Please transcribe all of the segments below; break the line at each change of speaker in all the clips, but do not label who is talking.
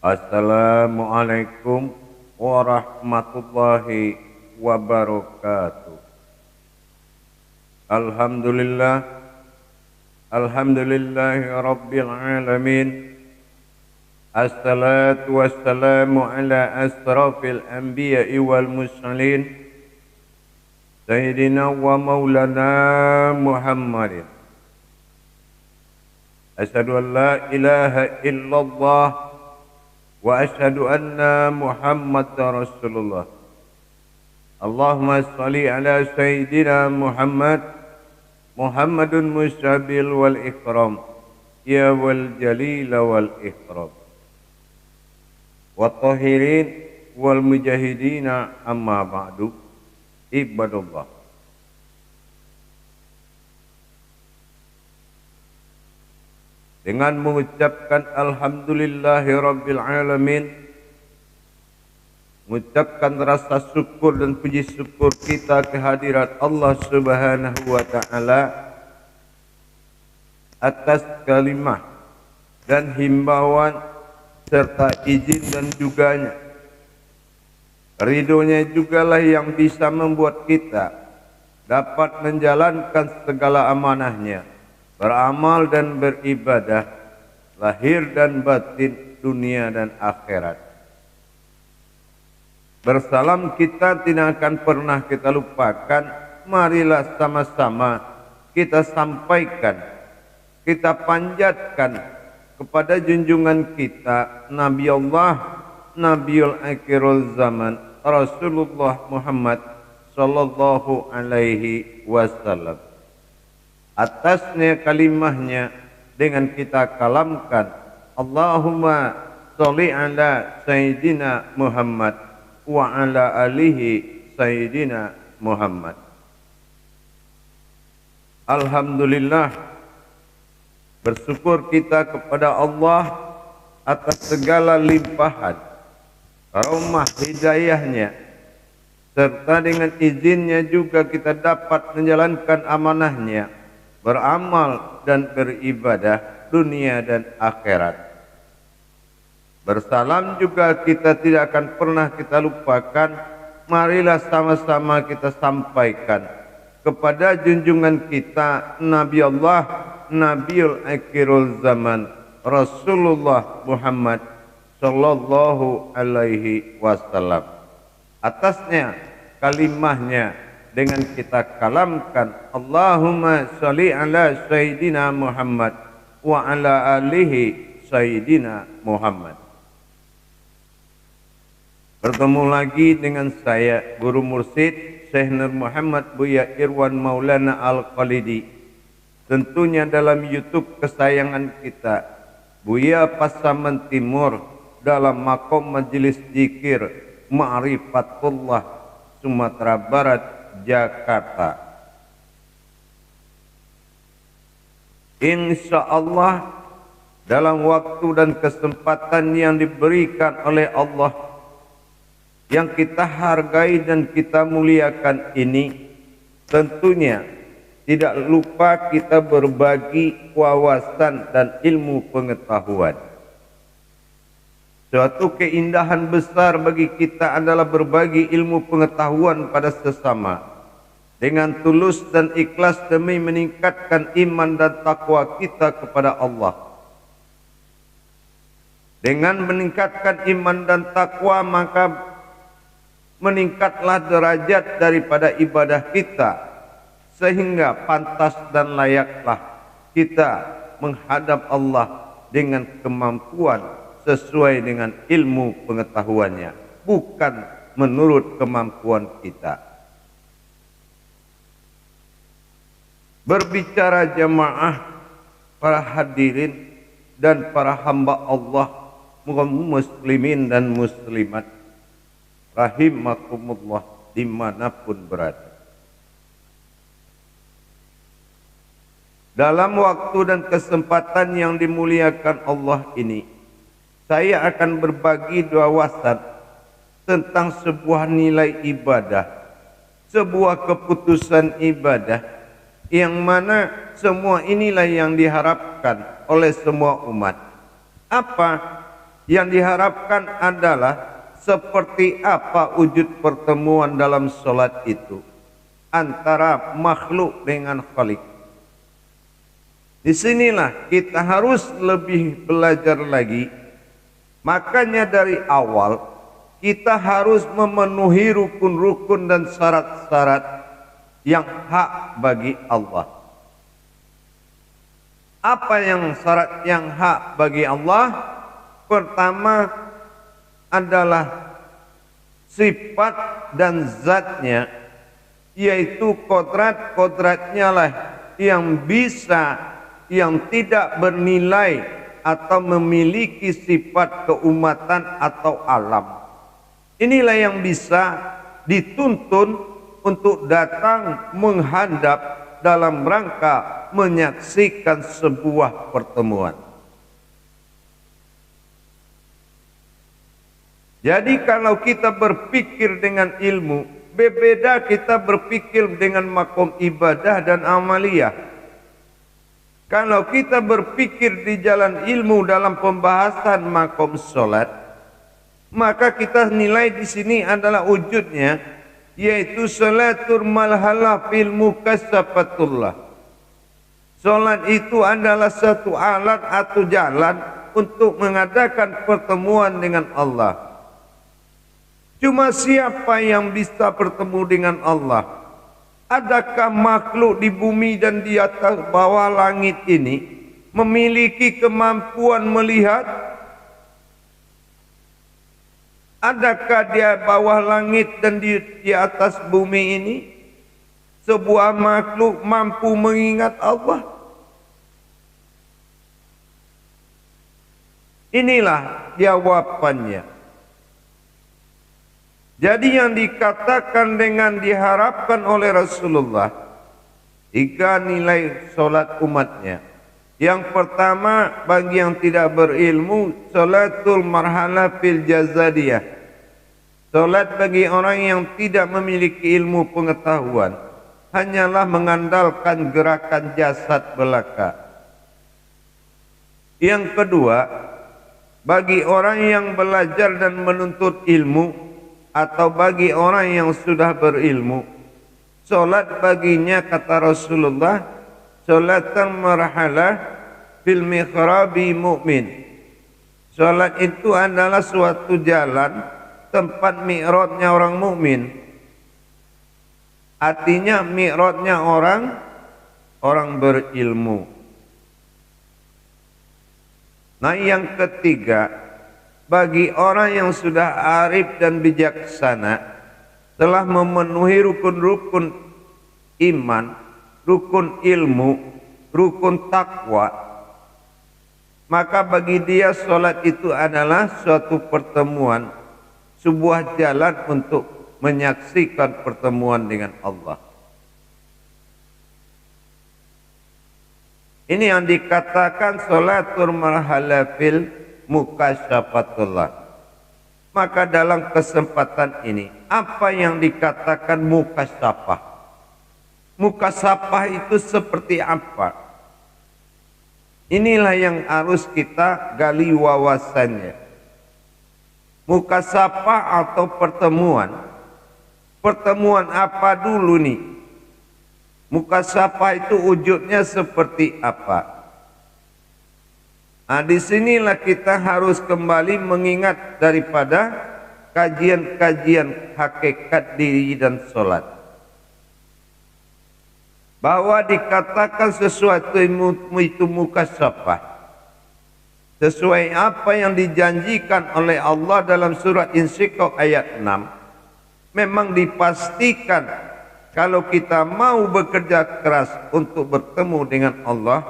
Assalamualaikum warahmatullahi wabarakatuh. Alhamdulillah, alhamdulillahi rabbil alamin. Assalatu wassalamu ala asrafil anbiya'i wal mursalin, Sayyidina wa maulana Muhammadin. Asyhadu an la ilaha illallah wa asyhadu anna Muhammadar Rasulullah. Allahumma shalli ala Sayyidina Muhammadun musyabil wal ikram, ya wal jalil wal ikram, wa tahirin wal mujahidina, amma ba'du. Ibadallah, dengan mengucapkan alhamdulillahi rabbil alamin, mengucapkan rasa syukur dan puji syukur kita kehadirat Allah Subhanahu wa taala atas kalimah dan himbauan serta izin dan juganya. Ridhonya jugalah yang bisa membuat kita dapat menjalankan segala amanahnya, beramal dan beribadah, lahir dan batin, dunia dan akhirat. Bersalam kita tidak akan pernah kita lupakan. Marilah sama-sama kita sampaikan, kita panjatkan kepada junjungan kita, Nabi Allah, Nabiul Akhirul Zaman, Rasulullah Muhammad sallallahu alaihi wasallam. Atasnya kalimahnya dengan kita kalamkan, Allahumma sholli ala Sayyidina Muhammad wa ala alihi Sayyidina Muhammad. Alhamdulillah, bersyukur kita kepada Allah atas segala limpahan rahmah hidayahnya, serta dengan izinnya juga kita dapat menjalankan amanahnya, beramal dan beribadah, dunia dan akhirat. Bersalam juga kita tidak akan pernah kita lupakan. Marilah sama-sama kita sampaikan kepada junjungan kita, Nabi Allah, Nabiul Akhirul Zaman, Rasulullah Muhammad sallallahu alaihi wasallam. Atasnya kalimahnya dengan kita kalamkan, Allahumma sholli ala Sayyidina Muhammad wa ala alihi Sayyidina Muhammad. Bertemu lagi dengan saya, Guru Mursyid Syekh Nur Muhammad Buya Irwan Maulana Al-Khalidi, tentunya dalam YouTube kesayangan kita, Buya Pasaman Timur, dalam makom Majelis Zikir Ma'rifatullah, Sumatera Barat, Jakarta. Insya Allah dalam waktu dan kesempatan yang diberikan oleh Allah, yang kita hargai dan kita muliakan ini, tentunya tidak lupa kita berbagi wawasan dan ilmu pengetahuan. Suatu keindahan besar bagi kita adalah berbagi ilmu pengetahuan pada sesama dengan tulus dan ikhlas demi meningkatkan iman dan takwa kita kepada Allah. Dengan meningkatkan iman dan takwa, maka meningkatlah derajat daripada ibadah kita, sehingga pantas dan layaklah kita menghadap Allah dengan kemampuan sesuai dengan ilmu pengetahuannya, bukan menurut kemampuan kita. Berbicara jamaah, para hadirin dan para hamba Allah, muslimin dan muslimat rahimakumullah dimanapun berada. Dalam waktu dan kesempatan yang dimuliakan Allah ini, saya akan berbagi dua wawasan tentang sebuah nilai ibadah, sebuah keputusan ibadah, yang mana semua inilah yang diharapkan oleh semua umat. Apa? yang diharapkan adalah seperti apa wujud pertemuan dalam solat itu antara makhluk dengan Khalik. Disinilah kita harus lebih belajar lagi. Makanya dari awal kita harus memenuhi rukun-rukun dan syarat-syarat yang hak bagi Allah. Apa yang syarat yang hak bagi Allah? Pertama adalah sifat dan zatnya, yaitu kodratnya lah yang bisa, yang tidak bernilai atau memiliki sifat keumatan atau alam. Inilah yang bisa dituntun untuk datang menghadap dalam rangka menyaksikan sebuah pertemuan. Jadi kalau kita berpikir dengan ilmu, berbeda kita berpikir dengan makom ibadah dan amaliyah. Kalau kita berpikir di jalan ilmu dalam pembahasan makom solat, maka kita nilai di sini adalah wujudnya, yaitu salatul malhalah fil mukassafatullah. Solat itu adalah satu alat atau jalan untuk mengadakan pertemuan dengan Allah. Cuma siapa yang bisa bertemu dengan Allah? Adakah makhluk di bumi dan di atas bawah langit ini memiliki kemampuan melihat? Adakah di bawah langit dan di atas bumi ini sebuah makhluk mampu mengingat Allah? Inilah jawabannya. Jadi yang dikatakan dengan diharapkan oleh Rasulullah, tiga nilai solat umatnya. Yang pertama, bagi yang tidak berilmu, salatul marhalah fil jazadiyah. Solat bagi orang yang tidak memiliki ilmu pengetahuan, hanyalah mengandalkan gerakan jasad belaka. Yang kedua, bagi orang yang belajar dan menuntut ilmu, atau bagi orang yang sudah berilmu, solat baginya, kata Rasulullah, solatan marhalah fil mikhrabi mu'min. Solat itu adalah suatu jalan tempat mi'rajnya orang mukmin. Artinya mi'rajnya orang berilmu. Nah, yang ketiga, bagi orang yang sudah arif dan bijaksana, telah memenuhi rukun-rukun iman, rukun ilmu, rukun takwa, maka bagi dia solat itu adalah suatu pertemuan, sebuah jalan untuk menyaksikan pertemuan dengan Allah. Ini yang dikatakan salatul marhalah fil mukasyafatullah. Maka dalam kesempatan ini, apa yang dikatakan mukasyafah? Mukasyafah itu seperti apa? Inilah yang harus kita gali wawasannya. Mukasyafah atau pertemuan. Pertemuan apa dulu nih? Mukasyafah itu wujudnya seperti apa? Nah, disinilah kita harus kembali mengingat daripada kajian-kajian hakikat diri dan solat. Bahwa dikatakan sesuatu itu mukasyafah, sesuai apa yang dijanjikan oleh Allah dalam surat Insyiqaq ayat 6, memang dipastikan kalau kita mau bekerja keras untuk bertemu dengan Allah,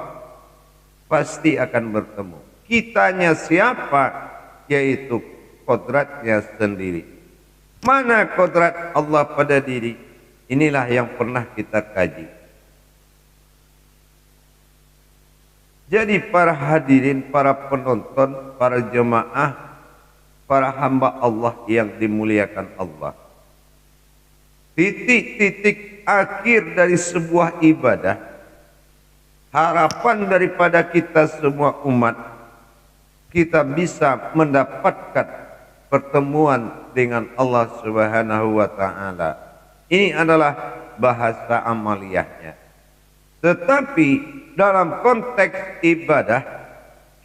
pasti akan bertemu. Kitanya siapa? Yaitu kodratnya sendiri. Mana kodrat Allah pada diri? Inilah yang pernah kita kaji. Jadi para hadirin, para penonton, para jemaah, para hamba Allah yang dimuliakan Allah, titik-titik akhir dari sebuah ibadah, harapan daripada kita semua umat, kita bisa mendapatkan pertemuan dengan Allah Subhanahu wa taala. Ini adalah bahasa amaliyahnya. Tetapi dalam konteks ibadah,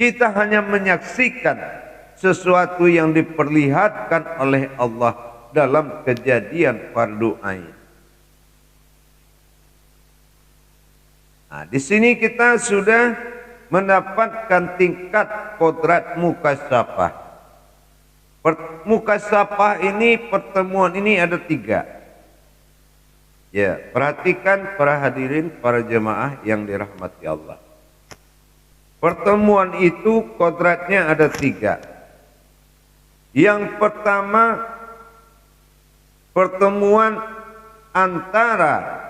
kita hanya menyaksikan sesuatu yang diperlihatkan oleh Allah dalam kejadian fardu ain. Nah, di sini kita sudah mendapatkan tingkat kodrat mukasyafah. Mukasyafah ini, pertemuan ini ada 3. Ya, perhatikan para hadirin, para jemaah yang dirahmati Allah. Pertemuan itu kodratnya ada 3. Yang pertama, pertemuan antara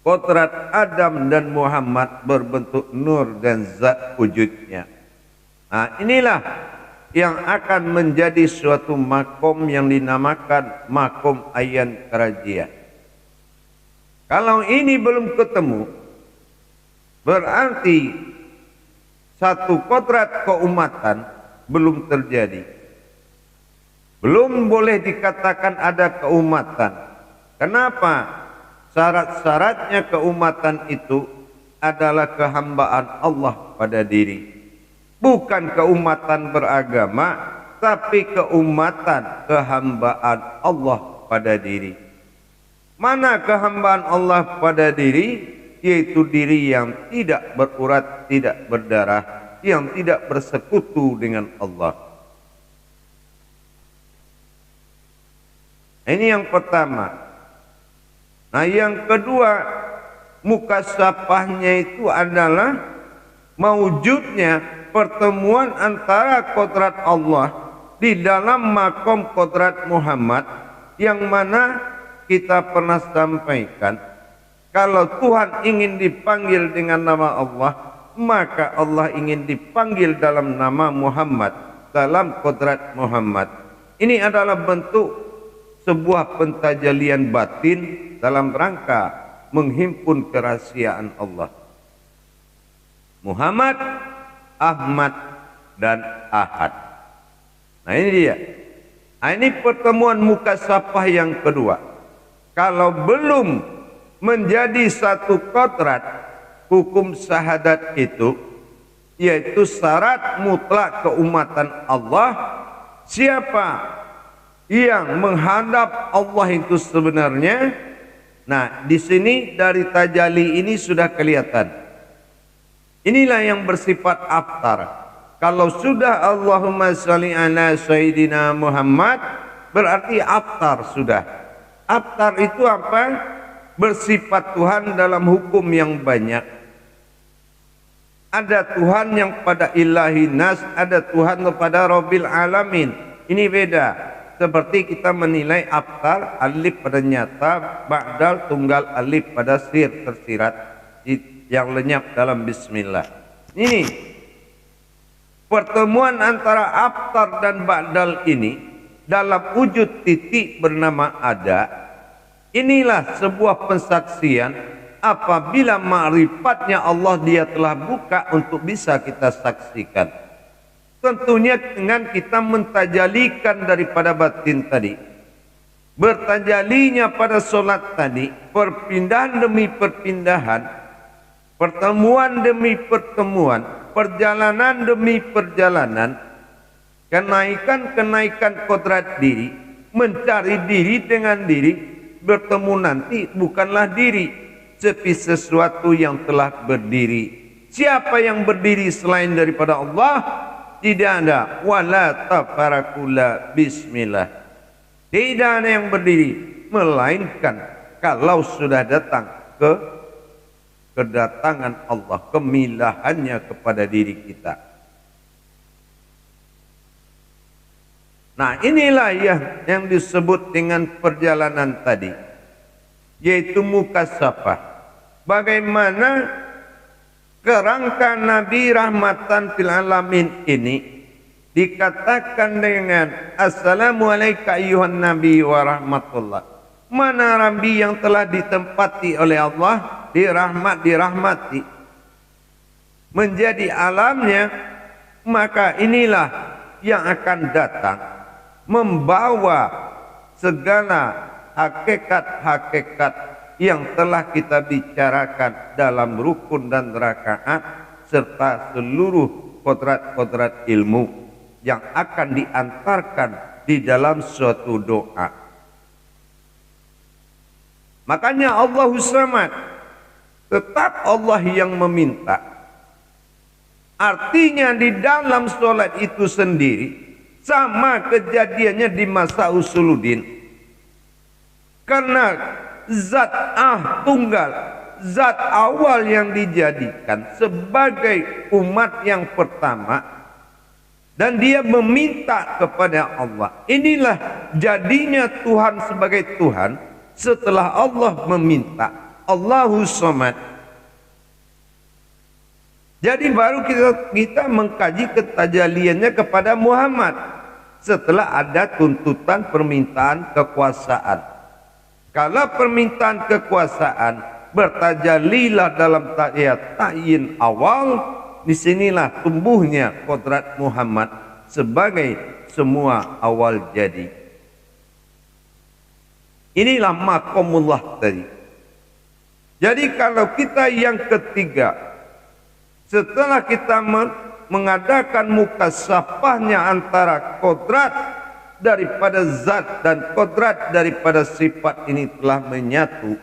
kodrat Adam dan Muhammad berbentuk nur dan zat wujudnya. Nah, inilah yang akan menjadi suatu makom yang dinamakan makom ayan kerajian. Kalau ini belum ketemu, berarti satu kodrat keumatan belum terjadi. Belum boleh dikatakan ada keumatan. Kenapa? Syarat-syaratnya keumatan itu adalah kehambaan Allah pada diri. Bukan keumatan beragama, tapi keumatan kehambaan Allah pada diri. Mana kehambaan Allah pada diri? Yaitu diri yang tidak berurat, tidak berdarah, yang tidak bersekutu dengan Allah. Ini yang pertama. Nah, yang kedua, mukasyafahnya itu adalah mewujudnya pertemuan antara kodrat Allah di dalam makom kodrat Muhammad, yang mana kita pernah sampaikan, kalau Tuhan ingin dipanggil dengan nama Allah, maka Allah ingin dipanggil dalam nama Muhammad, dalam kodrat Muhammad. Ini adalah bentuk sebuah pentajalian batin dalam rangka menghimpun kerahasiaan Allah. Muhammad, Ahmad, dan Ahad. Nah, ini dia. Nah, ini pertemuan mukasyafah yang kedua. Kalau belum menjadi satu kodrat, hukum syahadat itu, yaitu syarat mutlak keumatan Allah. Siapa yang menghadap Allah itu sebenarnya? Nah, di sini dari tajali ini sudah kelihatan. Inilah yang bersifat aftar. Kalau sudah Allahumma sholli ala sayyidina Muhammad, berarti aftar sudah. Aftar itu apa? Bersifat Tuhan dalam hukum yang banyak. Ada Tuhan yang pada ilahi nas, ada Tuhan kepada Rabbil alamin. Ini beda. Seperti kita menilai aftar, alif pada nyata, ba'dal tunggal alif pada sir tersirat yang lenyap dalam bismillah. Ini pertemuan antara aftar dan ba'dal ini dalam wujud titik bernama ada. Inilah sebuah pensaksian apabila ma'rifatnya Allah dia telah buka untuk bisa kita saksikan. Tentunya dengan kita mentajalikan daripada batin tadi. Bertajalinya pada solat tadi, perpindahan demi perpindahan, pertemuan demi pertemuan, perjalanan demi perjalanan, kenaikan-kenaikan kodrat diri, mencari diri dengan diri, bertemu nanti bukanlah diri, tapi sesuatu yang telah berdiri. Siapa yang berdiri selain daripada Allah? Tidak ada. Wala tafarakula bismillah. Tidak ada yang berdiri, melainkan kalau sudah datang kedatangan Allah, kemilahannya kepada diri kita. Nah, inilah yang disebut dengan perjalanan tadi, yaitu mukasyafah. Bagaimana kerangka Nabi rahmatan fil alamin ini dikatakan dengan Assalamualaikum ayyuhan Nabi wa rahmatullah. Mana Nabi yang telah ditempati oleh Allah, dirahmati, menjadi alamnya maka inilah yang akan datang membawa segala hakikat-hakikat yang telah kita bicarakan dalam rukun dan rakaat serta seluruh kodrat-kodrat ilmu yang akan diantarkan di dalam suatu doa. Makanya Allahus Samad, tetap Allah yang meminta. Artinya di dalam sholat itu sendiri sama kejadiannya di masa Usuluddin. Karena zat tunggal, zat awal yang dijadikan sebagai umat yang pertama, dan dia meminta kepada Allah. Inilah jadinya Tuhan sebagai Tuhan setelah Allah meminta. Allahus Samad. Jadi baru kita mengkaji ketajaliannya kepada Muhammad setelah ada tuntutan permintaan kekuasaan. Kalau permintaan kekuasaan bertajalilah dalam ta'yin awal, disinilah tumbuhnya kodrat Muhammad sebagai semua awal jadi. Inilah makomullah tadi. Jadi kalau kita yang ketiga, setelah kita mengadakan mukasyafahnya antara kodrat daripada zat dan kodrat daripada sifat ini telah menyatu,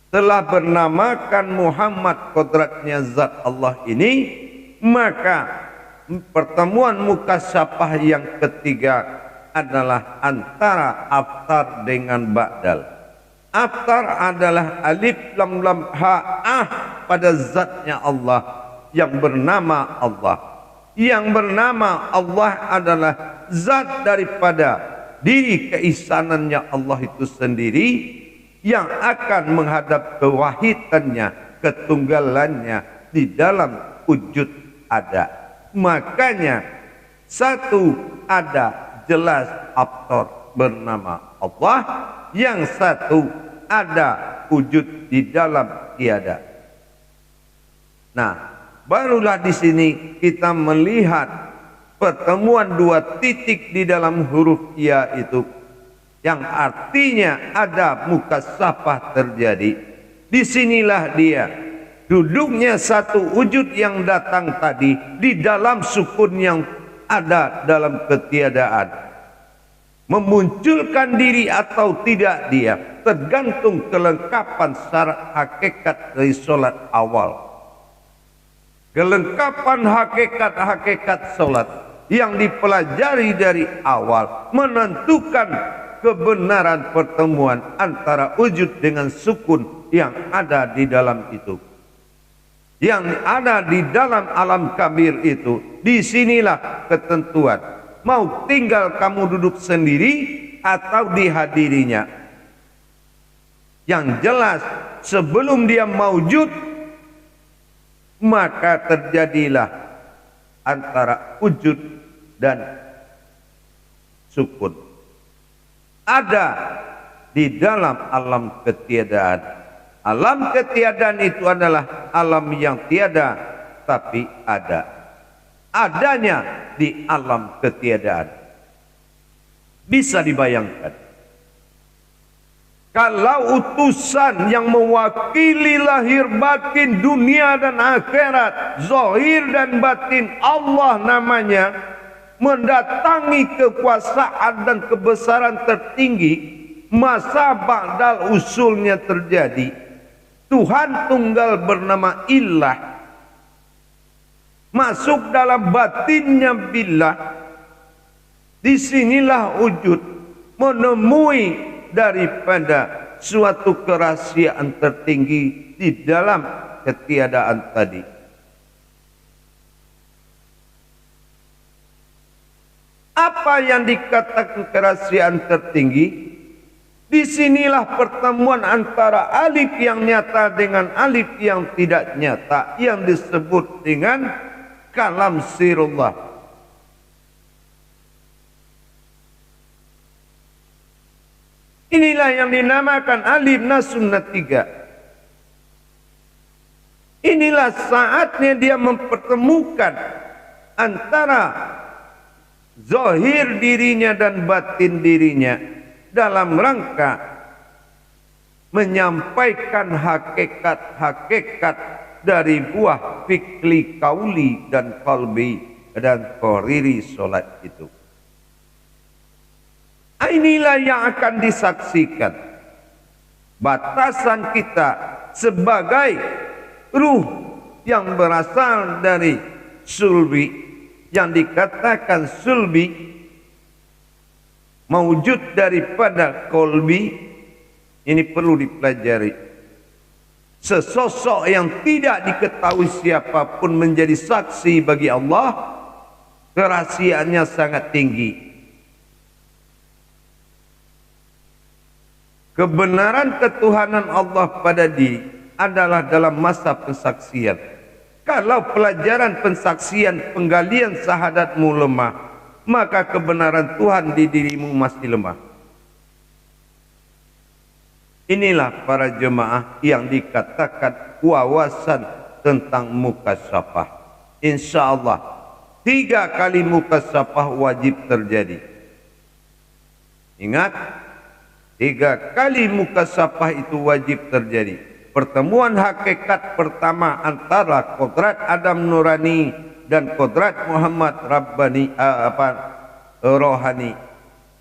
telah bernamakan Muhammad kodratnya zat Allah ini, maka pertemuan mukasyafah yang ketiga adalah antara aftar dengan ba'dal. Aftar adalah alif lam lam ha pada zatnya Allah yang bernama Allah. Yang bernama Allah adalah zat daripada diri keisanannya Allah itu sendiri yang akan menghadap kewahidannya, ketunggalannya di dalam wujud ada. Makanya satu ada jelas aftar bernama Allah, yang satu ada wujud di dalam tiada. Nah, barulah di sini kita melihat pertemuan dua titik di dalam huruf ya itu, yang artinya ada mukasyafah terjadi. Disinilah dia duduknya satu wujud yang datang tadi di dalam sukun yang ada dalam ketiadaan. Memunculkan diri atau tidak dia tergantung kelengkapan syarat hakikat dari sholat awal. Kelengkapan hakikat-hakikat sholat yang dipelajari dari awal menentukan kebenaran pertemuan antara wujud dengan sukun yang ada di dalam itu. Yang ada di dalam alam kabir itu, disinilah ketentuan. Mau tinggal kamu duduk sendiri atau dihadirinya. Yang jelas sebelum dia maujud, maka terjadilah antara wujud dan sukun. Ada di dalam alam ketiadaan. Alam ketiadaan itu adalah alam yang tiada tapi ada. Adanya di alam ketiadaan. Bisa dibayangkan, kalau utusan yang mewakili lahir batin dunia dan akhirat, zahir dan batin Allah namanya, mendatangi kekuasaan dan kebesaran tertinggi, masa ba'dal usulnya terjadi. Tuhan tunggal bernama Ilah masuk dalam batinnya billah. Disinilah wujud menemui daripada suatu kerahasiaan tertinggi di dalam ketiadaan tadi. Apa yang dikatakan kerahasiaan tertinggi? Disinilah pertemuan antara alif yang nyata dengan alif yang tidak nyata, yang disebut dengan kalam sirullah. Inilah yang dinamakan alif nasunnah 3. Inilah saatnya dia mempertemukan antara zahir dirinya dan batin dirinya dalam rangka menyampaikan hakikat-hakikat dari buah fikli kauli dan qalbi dan qoriri solat itu. Inilah yang akan disaksikan batasan kita sebagai ruh yang berasal dari sulbi, yang dikatakan sulbi mewujud daripada kolbi. Ini perlu dipelajari. Sesosok yang tidak diketahui siapapun menjadi saksi bagi Allah, kerahasiaannya sangat tinggi. Kebenaran ketuhanan Allah pada diri adalah dalam masa pensaksian. Kalau pelajaran pensaksian penggalian syahadatmu lemah, maka kebenaran Tuhan di dirimu masih lemah. Inilah para jemaah yang dikatakan wawasan tentang mukasyafah. Insya Allah 3 kali mukasyafah wajib terjadi. Ingat, 3 kali mukasyafah itu wajib terjadi. Pertemuan hakikat pertama antara kodrat Adam Nurani dan kodrat Muhammad Rabbani Rohani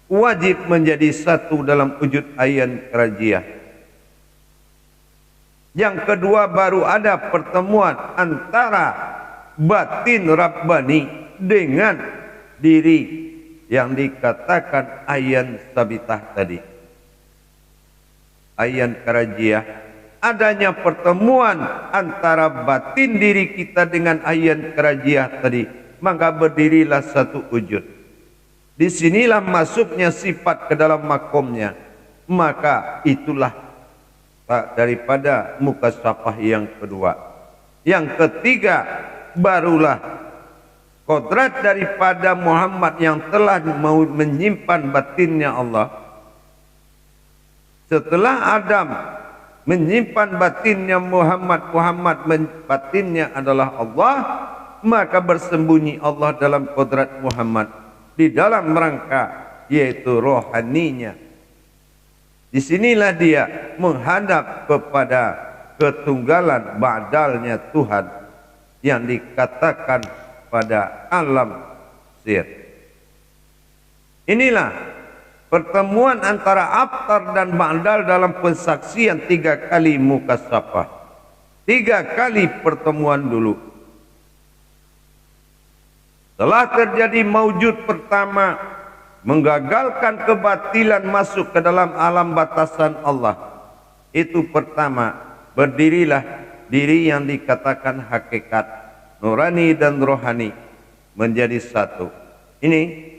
wajib menjadi satu dalam wujud ayan kerajiah. Yang kedua, baru ada pertemuan antara batin Rabbani dengan diri yang dikatakan ayan sabitah tadi, ayan kerajiah. Adanya pertemuan antara batin diri kita dengan ayan kerajiah tadi, maka berdirilah satu wujud. Disinilah masuknya sifat ke dalam makomnya. Maka itulah daripada mukasyafah yang kedua. Yang ketiga, barulah kodrat daripada Muhammad yang telah menyimpan batinnya Allah. Setelah Adam menyimpan batinnya Muhammad, batinnya adalah Allah, maka bersembunyi Allah dalam kodrat Muhammad di dalam rangka yaitu rohaninya. Disinilah dia menghadap kepada ketunggalan ba'dalnya Tuhan yang dikatakan pada alam sir. Inilah pertemuan antara abtar dan ba'dal dalam pensaksian 3 kali mukasyafah. 3 kali pertemuan dulu. Telah terjadi maujud pertama, menggagalkan kebatilan masuk ke dalam alam batasan Allah. Itu pertama, berdirilah diri yang dikatakan hakikat, nurani dan rohani menjadi satu. Ini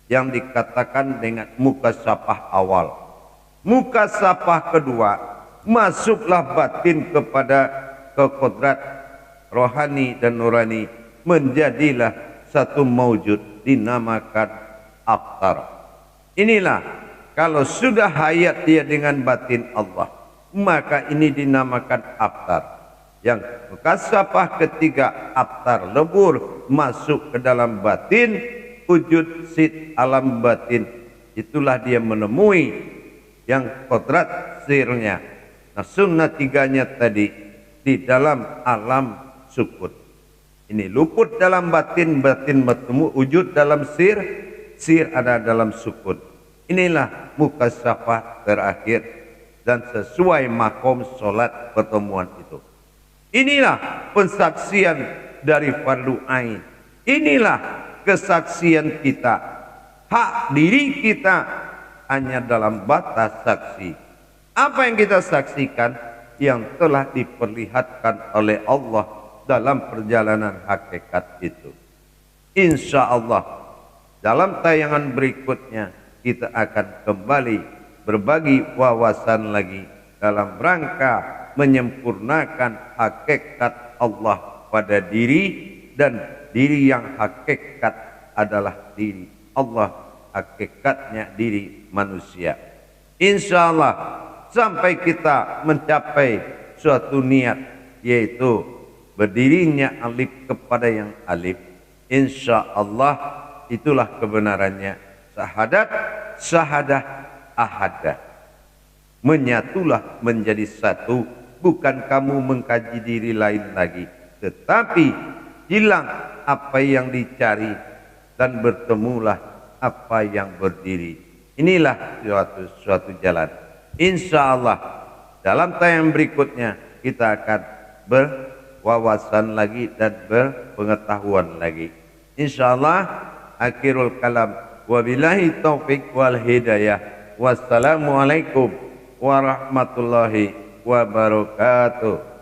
yang dikatakan dengan mukasyafah awal. Mukasyafah kedua, masuklah batin kepada kekodrat rohani dan nurani, menjadilah satu maujud dinamakan abtar. Inilah kalau sudah hayat dia dengan batin Allah, maka ini dinamakan abtar. Yang mukasyafah ketiga, abtar lebur, masuk ke dalam batin, wujud sid alam batin. Itulah dia menemui yang kodrat sirnya. Nah, sunnah 3-nya tadi di dalam alam sukut. Ini luput dalam batin, batin bertemu wujud dalam sir, sir ada dalam sukut. Inilah mukasyafah terakhir dan sesuai makom solat pertemuan itu. Inilah pensaksian dari fardu ain. Inilah kesaksian kita, hak diri kita hanya dalam batas saksi. Apa yang kita saksikan? Yang telah diperlihatkan oleh Allah dalam perjalanan hakikat itu. Insya Allah dalam tayangan berikutnya kita akan kembali berbagi wawasan lagi dalam rangka menyempurnakan hakikat Allah pada diri, dan diri yang hakikat adalah diri Allah, hakikatnya diri manusia. Insya Allah sampai kita mencapai suatu niat, yaitu berdirinya alif kepada yang alif, Insya Allah itulah kebenarannya. Syahadat, syahadah, ahadah. Menyatulah menjadi satu. Bukan kamu mengkaji diri lain lagi, tetapi hilang apa yang dicari dan bertemulah apa yang berdiri. Inilah suatu jalan. Insya Allah dalam tayang berikutnya kita akan berwawasan lagi dan berpengetahuan lagi. Insya Allah akhirul kalam. Wabillahi taufik wal hidayah. Wassalamualaikum warahmatullahi wabarakatuh.